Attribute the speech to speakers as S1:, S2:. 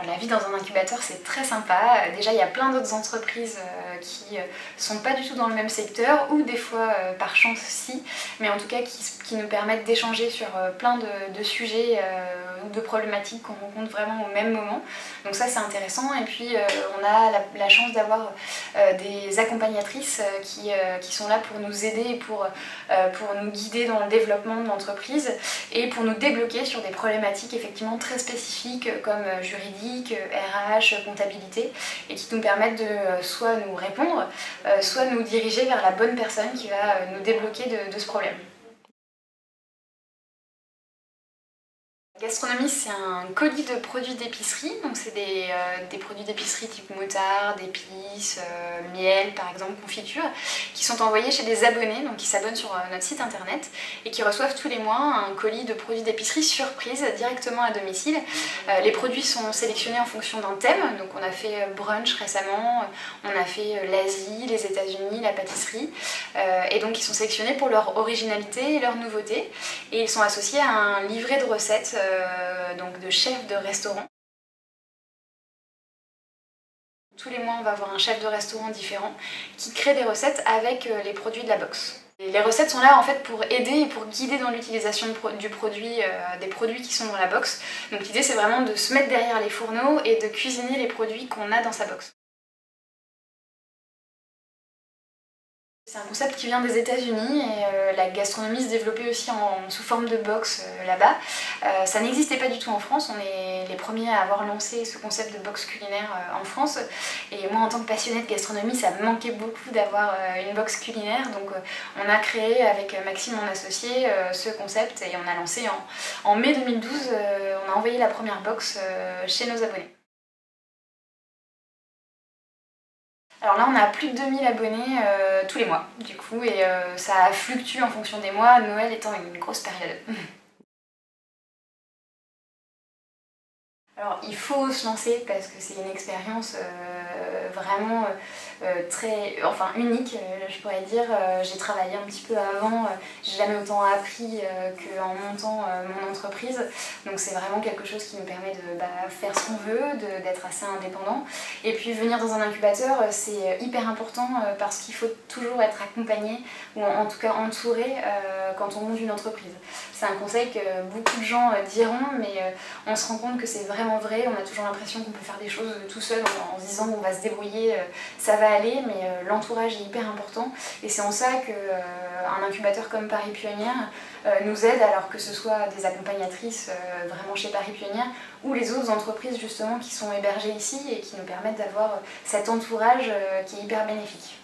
S1: La vie dans un incubateur, c'est très sympa. Déjà, il y a plein d'autres entreprises qui sont pas du tout dans le même secteur, ou des fois par chance si, mais en tout cas qui nous permettent d'échanger sur plein de sujets ou de problématiques qu'on rencontre vraiment au même moment. Donc ça, c'est intéressant. Et puis, on a la chance d'avoir des accompagnatrices qui sont là pour nous aider et pour nous guider dans le développement de l'entreprise et pour nous débloquer sur des problématiques effectivement très spécifiques comme juridique, RH, comptabilité, et qui nous permettent de soit nous répondre, soit nous diriger vers la bonne personne qui va nous débloquer de ce problème. La gastronomie, c'est un colis de produits d'épicerie, donc c'est des produits d'épicerie type moutarde, épices, miel par exemple, confiture, qui sont envoyés chez des abonnés, donc qui s'abonnent sur notre site internet et qui reçoivent tous les mois un colis de produits d'épicerie surprise directement à domicile. Les produits sont sélectionnés en fonction d'un thème, donc on a fait brunch récemment, on a fait l'Asie, les États-Unis, la pâtisserie, et donc ils sont sélectionnés pour leur originalité et leur nouveauté, et ils sont associés à un livret de recettes donc de chefs de restaurant. Tous les mois, on va avoir un chef de restaurant différent qui crée des recettes avec les produits de la box. Et les recettes sont là en fait pour aider et pour guider dans l'utilisation du produit, des produits qui sont dans la box. Donc l'idée, c'est vraiment de se mettre derrière les fourneaux et de cuisiner les produits qu'on a dans sa box. C'est un concept qui vient des États-Unis et la gastronomie se développait aussi sous forme de box là-bas. Ça n'existait pas du tout en France, on est les premiers à avoir lancé ce concept de box culinaire en France. Et moi, en tant que passionnée de gastronomie, ça me manquait beaucoup d'avoir une box culinaire. Donc on a créé avec Maxime, mon associé, ce concept, et on a lancé en mai 2012, on a envoyé la première box chez nos abonnés. Alors là, on a plus de 2000 abonnés tous les mois, du coup, et ça fluctue en fonction des mois, Noël étant une grosse période. Alors, il faut se lancer parce que c'est une expérience vraiment unique, je pourrais dire. J'ai travaillé un petit peu avant, j'ai jamais autant appris qu'en montant mon entreprise. Donc c'est vraiment quelque chose qui nous permet de faire ce qu'on veut, d'être assez indépendant. Et puis venir dans un incubateur, c'est hyper important parce qu'il faut toujours être accompagné ou en tout cas entouré quand on monte une entreprise. C'est un conseil que beaucoup de gens diront, mais on se rend compte que c'est vraiment vrai. On a toujours l'impression qu'on peut faire des choses tout seul en se disant qu'on va se débrouiller, ça va aller, mais l'entourage est hyper important, et c'est en ça qu'un incubateur comme Paris Pionnière nous aide, alors que ce soit des accompagnatrices vraiment chez Paris Pionnière ou les autres entreprises justement qui sont hébergées ici et qui nous permettent d'avoir cet entourage qui est hyper bénéfique.